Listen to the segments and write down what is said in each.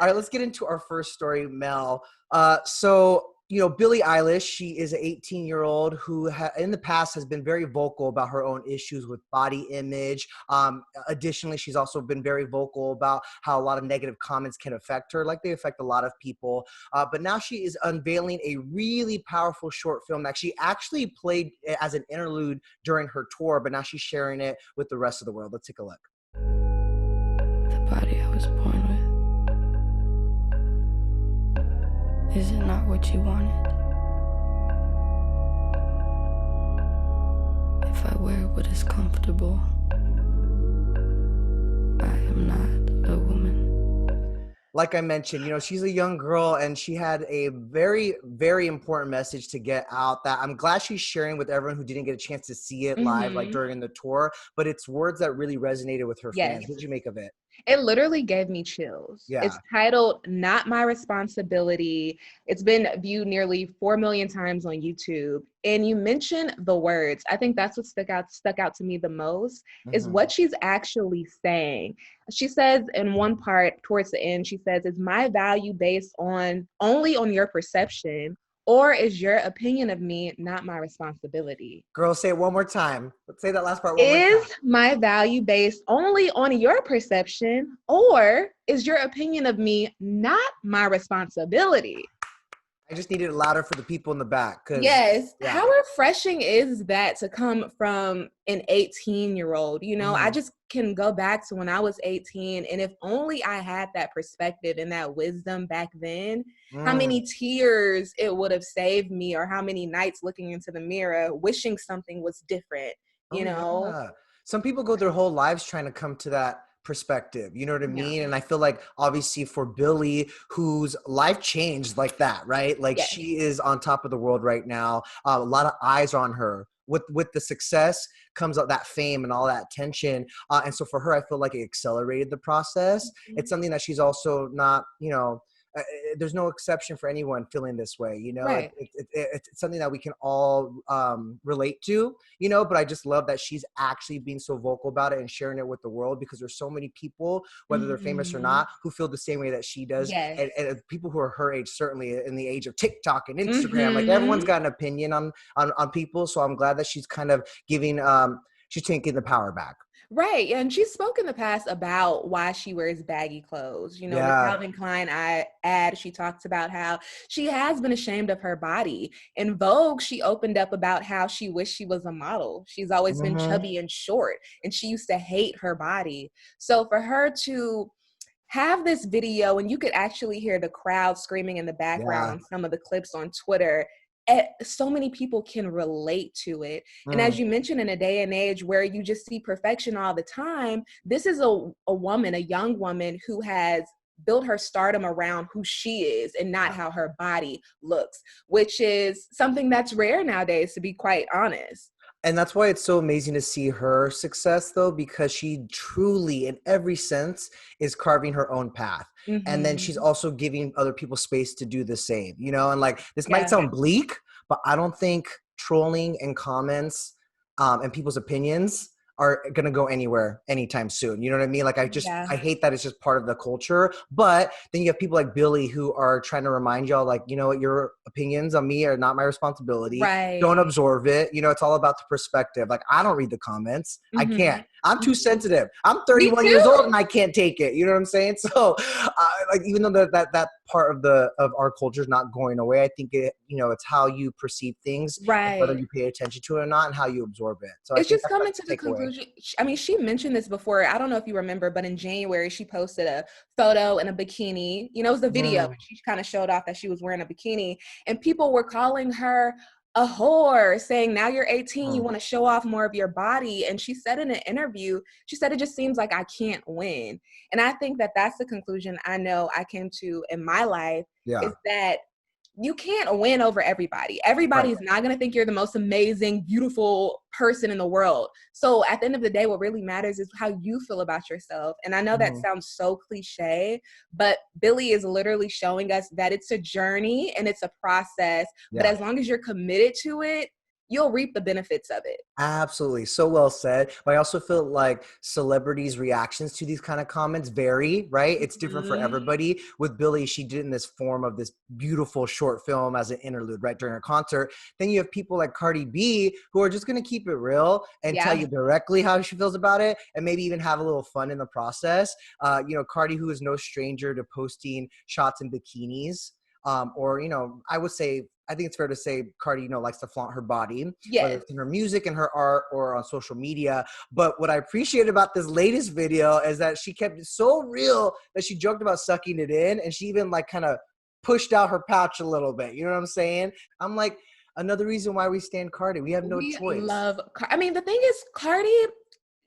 All right, let's get into our first story, Mel. Billie Eilish, she is an 18-year-old who in the past has been very vocal about her own issues with body image. Additionally, she's also been very vocal about how a lot of negative comments can affect her, like they affect a lot of people. But now she is unveiling a really powerful short film that she actually played as an interlude during her tour, but now she's sharing it with the rest of the world. Let's take a look. The body I was born with. Is it not what you wanted? If I wear what is comfortable, I am not a woman. Like I mentioned, she's a young girl and she had a very, very important message to get out that I'm glad she's sharing with everyone who didn't get a chance to see it live, like during the tour, but it's words that really resonated with her fans. What did you make of it? It literally gave me chills. Yeah. It's titled Not My Responsibility. It's been viewed nearly 4 million times on YouTube. And you mentioned the words. I think that's what stuck out to me the most is what she's actually saying. She says in one part towards the end, she says, is my value based only on your perception? Or is your opinion of me not my responsibility? Girl, say it one more time. Let's say that last part one more time. Is my value based only on your perception, or is your opinion of me not my responsibility? I just needed it louder for the people in the back. Yes. Yeah. How refreshing is that to come from an 18-year-old? I just can go back to when I was 18, and if only I had that perspective and that wisdom back then, how many tears it would have saved me, or how many nights looking into the mirror wishing something was different, you know? Yeah. Some people go their whole lives trying to come to that perspective, you know what I mean? And I feel like obviously for Billie, whose life changed like that, right? Like she is on top of the world right now. A lot of eyes on her. With the success comes up that fame and all that attention. And so for her, I feel like it accelerated the process. It's something that she's also not, there's no exception for anyone feeling this way, Right. It's something that we can all relate to, but I just love that she's actually being so vocal about it and sharing it with the world, because there's so many people, whether they're famous or not, who feel the same way that she does. Yes. And people who are her age, certainly in the age of TikTok and Instagram, like everyone's got an opinion on people. So I'm glad that she's kind of giving, she's taking the power back. Right. And she's spoken in the past about why she wears baggy clothes. The Calvin Klein ad, she talks about how she has been ashamed of her body. In Vogue, she opened up about how she wished she was a model. She's always been chubby and short, and she used to hate her body. So for her to have this video, and you could actually hear the crowd screaming in the background on some of the clips on Twitter, so many people can relate to it. And as you mentioned, in a day and age where you just see perfection all the time, this is a young woman who has built her stardom around who she is and not how her body looks, which is something that's rare nowadays, to be quite honest. And that's why it's so amazing to see her success, though, because she truly, in every sense, is carving her own path. And then she's also giving other people space to do the same, and like, this might sound bleak, but I don't think trolling and comments and people's opinions are going to go anywhere anytime soon. You know what I mean? Like, I hate that it's just part of the culture. But then you have people like Billie who are trying to remind y'all, like, you know what, your opinions on me are not my responsibility. Right. Don't absorb it. It's all about the perspective. Like, I don't read the comments. I can't. I'm too sensitive. I'm 31 years old and I can't take it. You know what I'm saying? So like, even though that part of our culture is not going away, I think it's how you perceive things, right, whether you pay attention to it or not, and how you absorb it. So it's just coming to the conclusion. I mean, she mentioned this before. I don't know if you remember, but in January, she posted a photo in a bikini. It was a video. And she kind of showed off that she was wearing a bikini, and people were calling her a whore, saying, now you're 18, you want to show off more of your body. And she said in an interview, she said, it just seems like I can't win. And I think that that's the conclusion I know I came to in my life, is that you can't win over everybody. Everybody's not going to think you're the most amazing, beautiful person in the world. So at the end of the day, what really matters is how you feel about yourself. And I know that sounds so cliche, but Billie is literally showing us that it's a journey and it's a process. But as long as you're committed to it, you'll reap the benefits of it. Absolutely. So well said. But I also feel like celebrities' reactions to these kind of comments vary, right? It's different for Mhm. everybody. With Billie, she did in this form of this beautiful short film as an interlude, right, during her concert. Then you have people like Cardi B who are just going to keep it real and tell Yeah. you directly how she feels about it and maybe even have a little fun in the process. Cardi, who is no stranger to posting shots in bikinis. I would say, I think it's fair to say Cardi, likes to flaunt her body, whether Yes. it's in her music and her art or on social media. But what I appreciate about this latest video is that she kept it so real that she joked about sucking it in, and she even like kind of pushed out her pouch a little bit. You know what I'm saying? I'm like, another reason why we stand Cardi. We have no We choice. love I mean, the thing is, Cardi,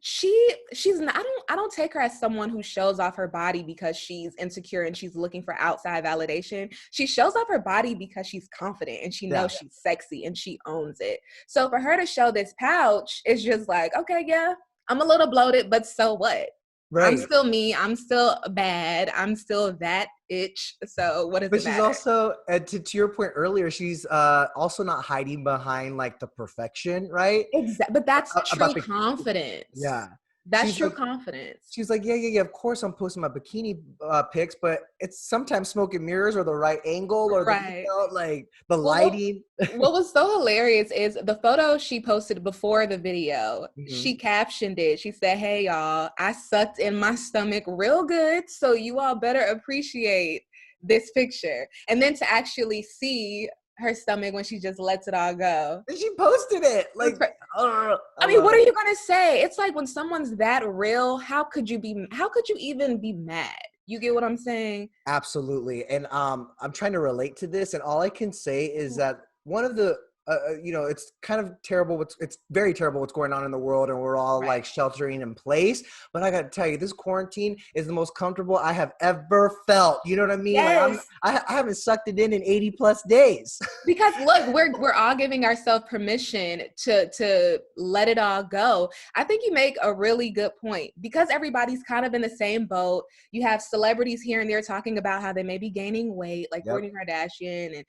she's not, I don't take her as someone who shows off her body because she's insecure and she's looking for outside validation. She shows off her body because she's confident and she Yeah. knows she's sexy and she owns it. So for her to show this pouch, it's just like, okay, yeah, I'm a little bloated, but so what? I'm Right. still me. I'm still bad. I'm still that itch. So what does But it she's matter? also, to your point earlier, she's also not hiding behind like the perfection, right? Exactly. But that's true About the, confidence. yeah. That's She's true like, confidence. She's like, yeah. Of course, I'm posting my bikini pics, but it's sometimes smoke and mirrors or the right angle or Right. like the Well, lighting. what was so hilarious is the photo she posted before the video. Mhm. She captioned it. She said, "Hey y'all, I sucked in my stomach real good, so you all better appreciate this picture." And then to actually see her stomach when she just lets it all go. And she posted it. It was Like, cra- I I mean, love what are it. you gonna say? It's like when someone's that real, how could you even be mad? You get what I'm saying? Absolutely. And I'm trying to relate to this, and all I can say is that one of the it's kind of terrible. It's very terrible what's going on in the world, and we're all Right. like sheltering in place. But I got to tell you, this quarantine is the most comfortable I have ever felt. You know what I mean? Like Yes. I haven't sucked it in 80 plus days. Because look, we're all giving ourselves permission to let it all go. I think you make a really good point because everybody's kind of in the same boat. You have celebrities here and there talking about how they may be gaining weight, like Yep. Kourtney Kardashian, and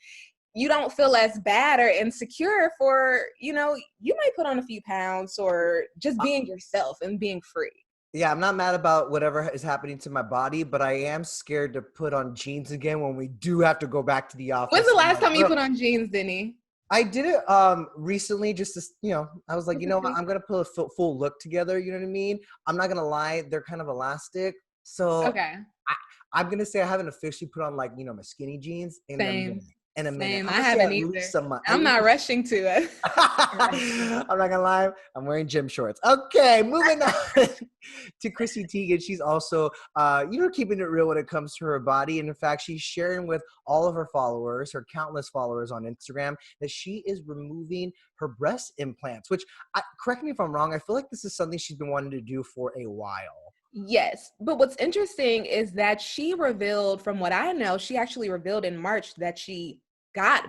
you don't feel as bad or insecure for, you might put on a few pounds or just being yourself and being free. Yeah, I'm not mad about whatever is happening to my body, but I am scared to put on jeans again when we do have to go back to the When's office. the I'm last like, time you bro, put on jeans, Denny? I did it recently just to, I was like, what, I'm gonna put a full look together, you know what I mean? I'm not gonna lie, they're kind of elastic. So Okay. I, I'm gonna say I haven't officially put on like, my skinny jeans in a minute. Same. In a minute. Same. I'm I gonna say haven't at either. least a month. At I'm not least rushing to it. I'm not gonna lie, I'm wearing gym shorts. Okay, moving on to Chrissy Teigen. She's also, keeping it real when it comes to her body. And in fact, she's sharing with all of her followers, her countless followers on Instagram, that she is removing her breast implants, which, correct me if I'm wrong, I feel like this is something she's been wanting to do for a while. Yes. But what's interesting is that she revealed, from what I know, she actually revealed in March that she got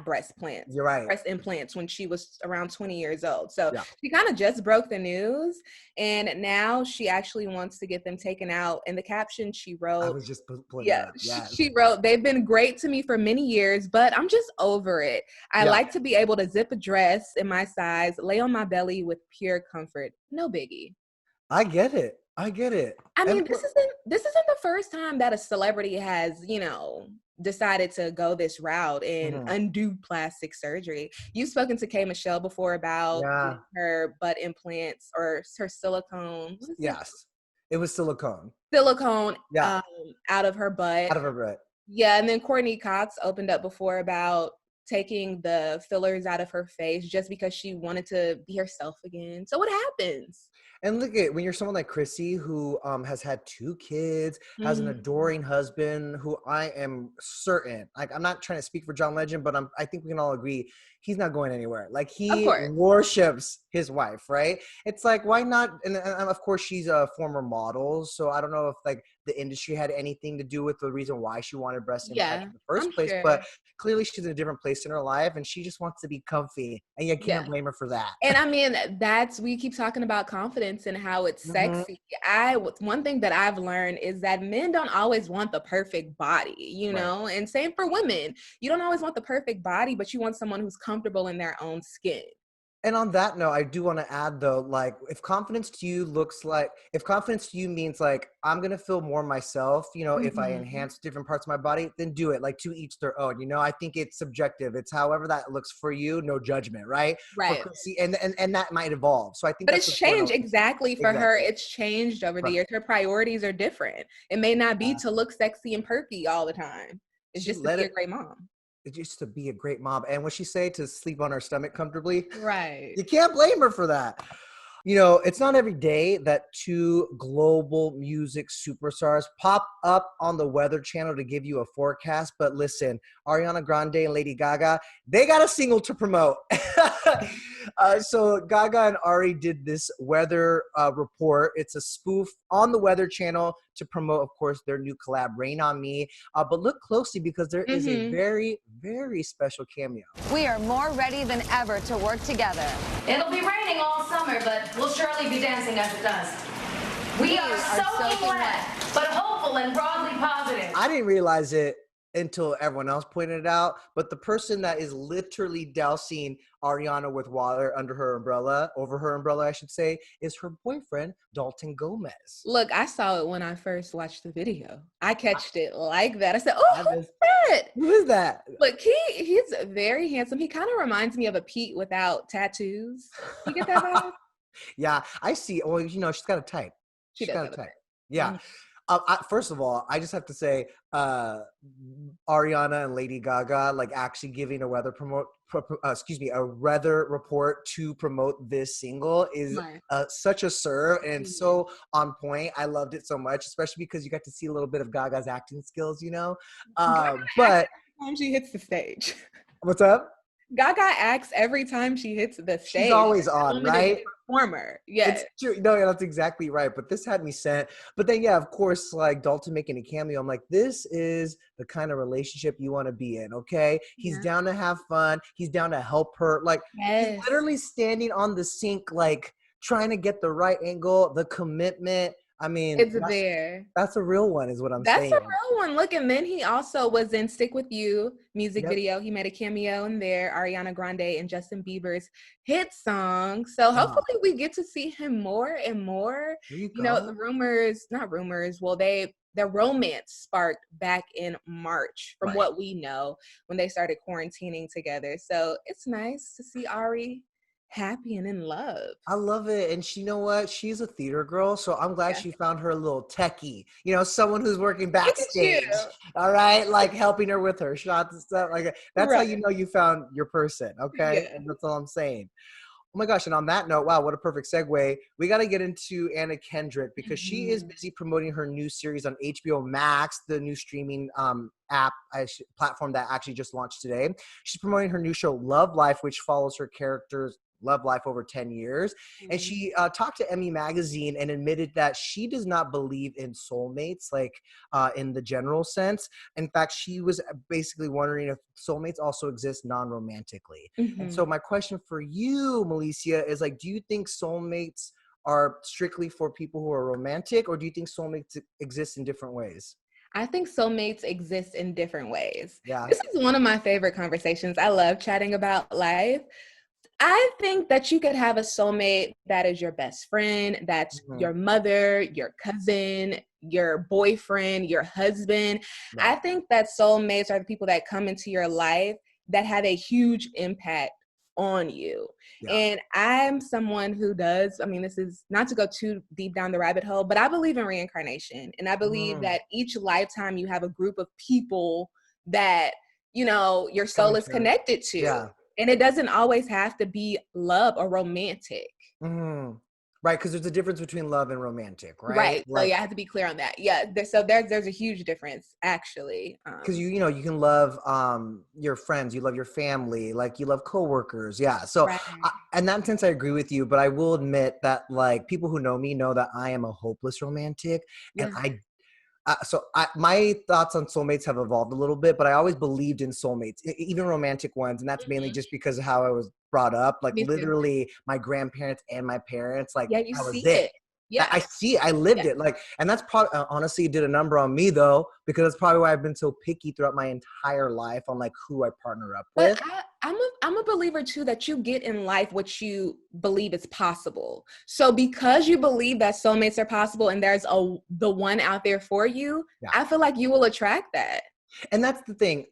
You're right. breast implants when she was around 20 years old. So Yeah. she kind of just broke the news. And now she actually wants to get them taken out. In the caption, she I wrote, was just pulling it yeah, up. Yes. she wrote, "They've been great to me for many years, but I'm just over it. I Yeah. like to be able to zip a dress in my size, lay on my belly with pure comfort. No biggie." I get it. I get it. I And mean, this isn't the first time that a celebrity has, decided to go this route and Mhm. undo plastic surgery. You've spoken to K Michelle before about Yeah. getting her butt implants or her silicone. What is it? Yes. It was silicone. Silicone Yeah. out of her butt. Out of her butt. Yeah, and then Courtney Cox opened up before about taking the fillers out of her face just because she wanted to be herself again. So what happens? And look at when you're someone like Chrissy who has had 2 kids, has an Mhm. adoring husband who I am certain, like I'm not trying to speak for John Legend, but I think we can all agree he's not going anywhere. Like Of he course. worships his wife, right? It's like why not? And of course she's a former model, so I don't know if like the industry had anything to do with the reason why she wanted breast implants Yeah, in the first I'm place, sure. but clearly she's in a different place in her life and she just wants to be comfy, and you Yeah. can't blame her for that. And I mean, we keep talking about confidence and how it's Mhm. sexy. One thing that I've learned is that men don't always want the perfect body, Right. and same for women. You don't always want the perfect body, but you want someone who's comfortable in their own skin. And on that note, I do want to add though, like if confidence to you if confidence to you means like, I'm going to feel more myself, if I Mhm. enhance different parts of my body, then do it, like to each their own, I think it's subjective. It's however that looks for you, no judgment, right? For Right. Chrissy, and that might evolve. So I think But that's it's important changed also to say. exactly for her. Exactly. It's changed over the Right. years. Her priorities are different. It may not be Yeah. to look sexy and perky all the time. It's She just to let be a it, great mom. it used to be a great mom. And what she say to sleep on her stomach comfortably? Right. You can't blame her for that. It's not every day that two global music superstars pop up on the Weather Channel to give you a forecast. But listen, Ariana Grande and Lady Gaga, they got a single to promote. So Gaga and Ari did this weather report. It's a spoof on the Weather Channel to promote, of course, their new collab, Rain on Me. But look closely because there is a Mhm. very, very special cameo. We are more ready than ever to work together. It'll be raining all summer, but we'll surely be dancing as it does. We are soaking wet, but hopeful and broadly positive. I didn't realize it until everyone else pointed it out, but the person that is literally dousing Ariana with water over her umbrella, I should say, is her boyfriend, Dalton Gomez. Look, I saw it when I first watched the video. I catched it like that. I said, I "Oh, who's just, that?" who is that? Look, he's very handsome. He kind of reminds me of a Pete without tattoos. You get that vibe? Yeah, I see. Well, she's got a type. She She's does got a have a type. type. Yeah. Mhm. First of all, I just have to say, Ariana and Lady Gaga, like actually giving a a weather report to promote this single is Right. such a serve and Mhm. so on point. I loved it so much, especially because you got to see a little bit of Gaga's acting skills. Gaga acts But every time she hits the stage. what's up? Gaga acts every time she hits the She's stage. always That on, woman is a right? performer. It's Yes. true. No, yeah, that's exactly right. But this had me sent. But then, yeah, of course, like Dalton making a cameo. I'm like, this is the kind of relationship you want to be in. Okay. He's Yeah. down to have fun. He's down to help her. Like, he's Yes. literally standing on the sink, like trying to get the right angle, the commitment. I mean, It's there. that's a real one, is what I'm That's a saying. real one. Look, and then he also was in Stick With You music Yep. video. He made a cameo in there, Ariana Grande and Justin Bieber's hit song. So Oh, hopefully we get to see him more and more. there you The go. rumors, not rumors, well, their romance sparked back in March, from Right. what we know, when they started quarantining together. So it's nice to see Ari happy and in love. I love it. And you know what? She's a theater girl. So I'm glad Yeah. she found her little techie, someone who's working Look at you. backstage. All right. Like helping her with her shots and stuff like that. That's how Right. you know you found your person. Okay. Yeah. And that's all I'm saying. Oh my gosh. And on that note, wow, what a perfect segue. We got to get into Anna Kendrick because she is Mhm. busy promoting her new series on HBO Max, the new streaming platform that actually just launched today. She's promoting her new show, Love Life, which follows her character's love life over 10 years. And Mhm. she talked to Emmy Magazine and admitted that she does not believe in soulmates, like in the general sense. In fact, she was basically wondering if soulmates also exist non-romantically. And so Mhm. my question for you, Melicia, is like, do you think soulmates are strictly for people who are romantic, or do you think soulmates exist in different ways? I think soulmates exist in different ways. Yeah. This is one of my favorite conversations. I love chatting about life. I think that you could have a soulmate that is your best friend, that's Mhm. your mother, your cousin, your boyfriend, your husband. I Right. think that soulmates are the people that come into your life that have a huge impact on you. Yeah. And I'm someone who does, I mean, this is not to go too deep down the rabbit hole, but I believe in reincarnation. And I believe Mm. that each lifetime you have a group of people that, your soul Coming is to, connected to. yeah. And it doesn't always have to be love or romantic. Mhm. Right, because there's a difference between love and romantic, right? Right. So Like, yeah, I have to be clear on that. Yeah. There's a huge difference actually. because you can love your friends, you love your family, like you love coworkers, yeah. So, Right. in that sense, I agree with you. But I will admit that like people who know me know that I am a hopeless romantic, and Yeah. my thoughts on soulmates have evolved a little bit. But I always believed in soulmates, even romantic ones, and that's mainly Mhm. just because of how I was brought up. Like Me too. literally, my grandparents and my parents, like Yeah, you that was see it. it. Yeah. I see it. I lived it. Like, and that's probably, honestly, it did a number on me though, because that's probably why I've been so picky throughout my entire life on like who I partner up But with. I'm a believer too that you get in life what you believe is possible. So because you believe that soulmates are possible and there's the one out there for you, I feel like you will attract that. And that's the thing.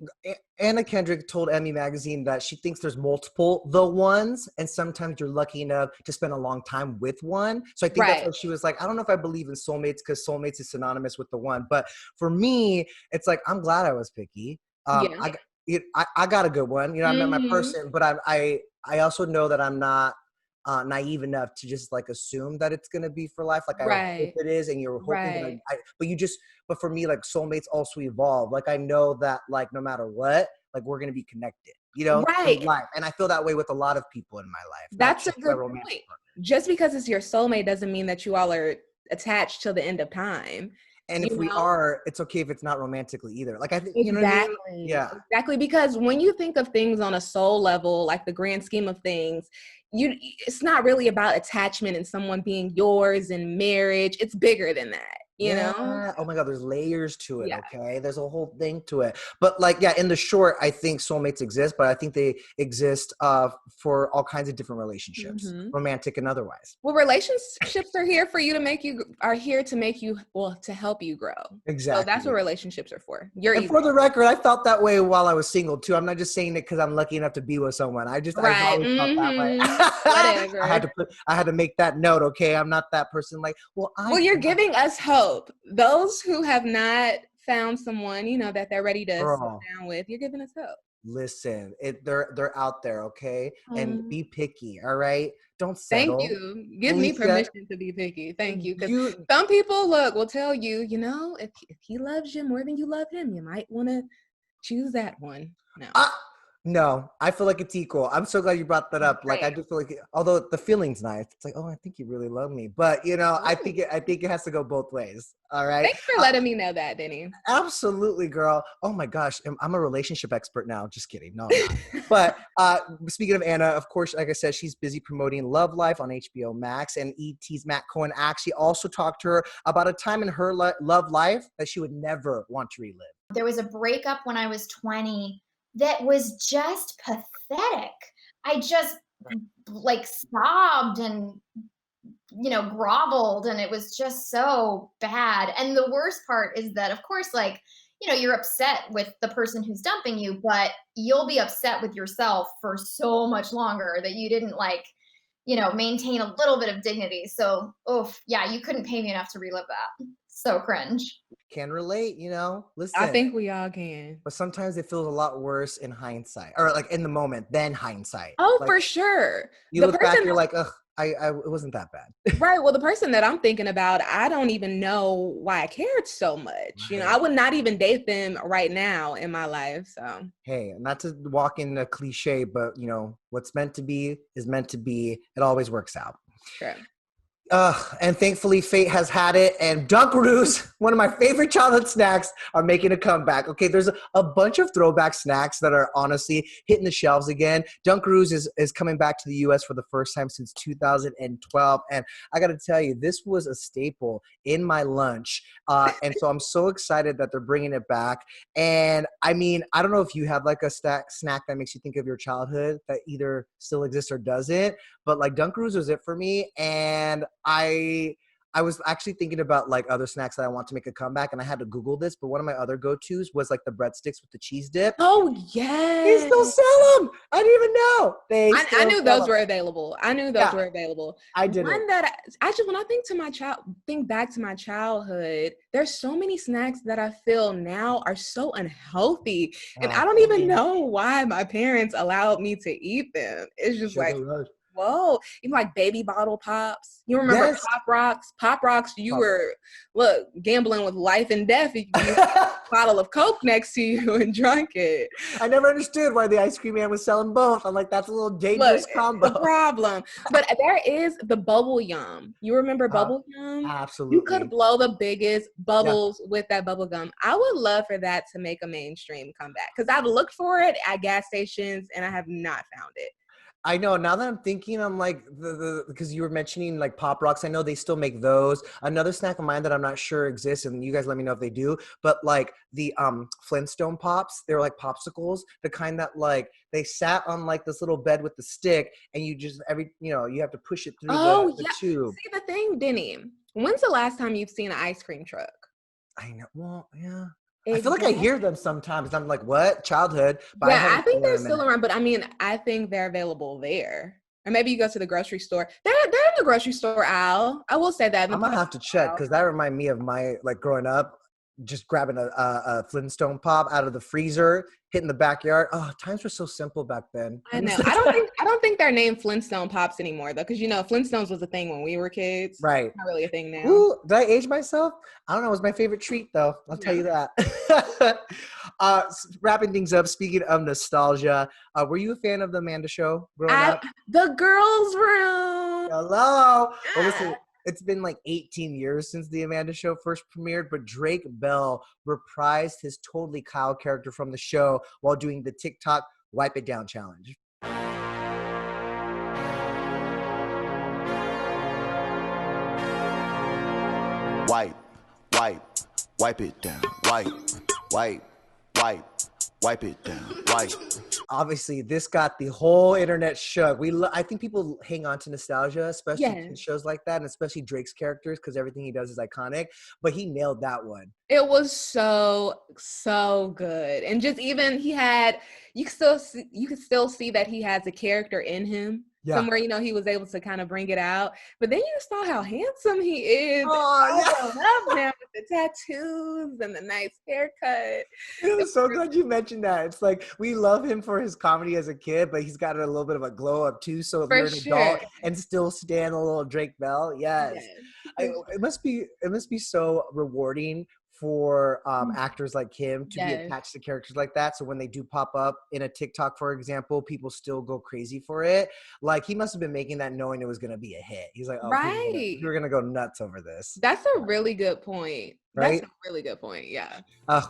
Anna Kendrick told Emmy Magazine that she thinks there's multiple the ones, and sometimes you're lucky enough to spend a long time with one. So I think that's why she was like, I don't know if I believe in soulmates because soulmates is synonymous with the one. But for me, it's like, I'm glad I was picky. I got a good one. You know, I met my person, but I also know that I'm not naive enough to just like assume that it's gonna be for life. Like I hope it is, and you're hoping that but for me, like soulmates also evolve. Like I know that like no matter what, like we're gonna be connected, you know, in life. And I feel that way with a lot of people in my life. That's a good point. Just because it's your soulmate doesn't mean that you all are attached till the end of time. And if we are, it's okay if it's not romantically either. Like I think, you know what I mean? Yeah, exactly. Because when you think of things on a soul level, like the grand scheme of things, it's not really about attachment and someone being yours and marriage. It's bigger than that. You know? Oh my God, there's layers to it, okay? There's a whole thing to it. But like, in the short, I think soulmates exist, but I think they exist for all kinds of different relationships, romantic and otherwise. Well, relationships are here for you to help you grow. Exactly. So that's what relationships are for. And for the record, I felt that way while I was single too. I'm not just saying it because I'm lucky enough to be with someone. I always felt that way. Whatever. I had to make that note, okay? I'm not that person like, well, you're giving us hope. Those who have not found someone, you know, that they're ready to sit down with, you're giving us hope. Listen, they're out there, okay? And be picky, all right? Don't settle. Thank you. Give me permission to be picky. Thank you. Because some people will tell you, you know, if he loves you more than you love him, you might want to choose that one. No, I feel like it's equal. I'm so glad you brought that up. Like, I just feel like, although the feeling's nice, it's like, oh, I think you really love me. But you know, I think it has to go both ways. All right. Thanks for letting me know that, Denny. Absolutely, girl. Oh my gosh, I'm a relationship expert now. Just kidding. No, I'm not. But speaking of Anna, of course, like I said, she's busy promoting Love Life on HBO Max, and ET's Matt Cohen actually also talked to her about a time in her love life that she would never want to relive. There was a breakup when I was 20 that was just pathetic. I just like sobbed and, you know, groveled, and it was just so bad. And the worst part is that, of course, like, you know, you're upset with the person who's dumping you, but you'll be upset with yourself for so much longer that you didn't like, you know, maintain a little bit of dignity. So, you couldn't pay me enough to relive that. So cringe. Can relate, you know. Listen, I think we all can. But sometimes it feels a lot worse in hindsight, or like in the moment than hindsight. Oh, like, for sure. You look back, you're like, ugh, it wasn't that bad. Right. Well, the person that I'm thinking about, I don't even know why I cared so much. Right. You know, I would not even date them right now in my life. So, hey, not to walk in a cliche, but you know, what's meant to be is meant to be. It always works out. Sure. And thankfully fate has had it, and Dunkaroos, one of my favorite childhood snacks, are making a comeback. Okay, there's a bunch of throwback snacks that are honestly hitting the shelves again. Dunkaroos is coming back to the US for the first time since 2012, and I gotta tell you, this was a staple in my lunch, and so I'm so excited that they're bringing it back. And I mean, I don't know if you have like a snack that makes you think of your childhood that either still exists or doesn't, but like Dunkaroos was it for me. And I was actually thinking about like other snacks that I want to make a comeback, and I had to Google this, but one of my other go-tos was like the breadsticks with the cheese dip. Oh, yes. They still sell them. I didn't even know. I knew those were available. I knew those were available. I didn't. One that actually, when I think back to my childhood, there's so many snacks that I feel now are so unhealthy, and I don't even know why my parents allowed me to eat them. It's just whoa, even like baby bottle pops. You remember Pop Rocks? Pop Rocks, you were, gambling with life and death if you had a bottle of Coke next to you and drank it. I never understood why the ice cream man was selling both. I'm like, that's a little dangerous combo. The problem. But there is the Bubble Yum. You remember Bubble Yum? Absolutely. You could blow the biggest bubbles with that bubble gum. I would love for that to make a mainstream comeback, because I've looked for it at gas stations and I have not found it. I know. Now that I'm thinking, I'm like because you were mentioning like Pop Rocks. I know they still make those. Another snack of mine that I'm not sure exists, and you guys let me know if they do. But like the Flintstone Pops, they're like popsicles, the kind that like they sat on like this little bed with the stick, and you just you have to push it through the tube. See the thing, Denny. When's the last time you've seen an ice cream truck? I know. Well, yeah. Exactly. I feel like I hear them sometimes. I'm like, what? Childhood. But yeah, I think they're still around. But I mean, I think they're available there. Or maybe you go to the grocery store. They're in the grocery store aisle. I will say that. I'm gonna have to check because that remind me of my like growing up, just grabbing a Flintstone Pop out of the freezer, hitting the backyard. Oh, times were so simple back then. I know. I don't think they're named Flintstone Pops anymore though, because Flintstones was a thing when we were kids. Right. It's not really a thing now. Ooh, did I age myself? I don't know. It was my favorite treat though. I'll tell you that. Wrapping things up. Speaking of nostalgia, were you a fan of the Amanda Show growing up? The Girls' Room. Hello. Well, listen. It's been like 18 years since the Amanda Show first premiered, but Drake Bell reprised his Totally Kyle character from the show while doing the TikTok Wipe It Down challenge. Wipe it down. Wipe it down. Obviously, this got the whole internet shook. I think people hang on to nostalgia, especially in shows like that, and especially Drake's characters, because everything he does is iconic. But he nailed that one. It was so good, and just even you could still see that he has a character in him. Yeah. Somewhere, he was able to kind of bring it out. But then you saw how handsome he is. Oh, yeah. I love him with the tattoos and the nice haircut. It was so good you mentioned that. It's like we love him for his comedy as a kid, but he's got a little bit of a glow up too. So if you're an adult and still stand a little Drake Bell, yes. It must be so rewarding for actors like him to be attached to characters like that. So when they do pop up in a TikTok, for example, people still go crazy for it. Like he must have been making that knowing it was going to be a hit. He's like, oh, you're going to go nuts over this. That's a really good point. Right? That's a really good point. Yeah.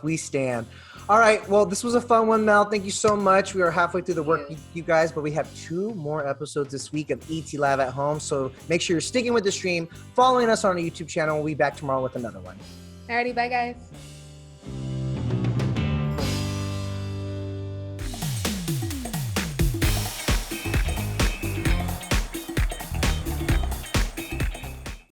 We stand. All right. Well, this was a fun one, Mel. Thank you so much. We are halfway through the work, you guys, but we have 2 more episodes this week of etlive at home. So make sure you're sticking with the stream, following us on our YouTube channel. We'll be back tomorrow with another one. Alrighty, bye guys.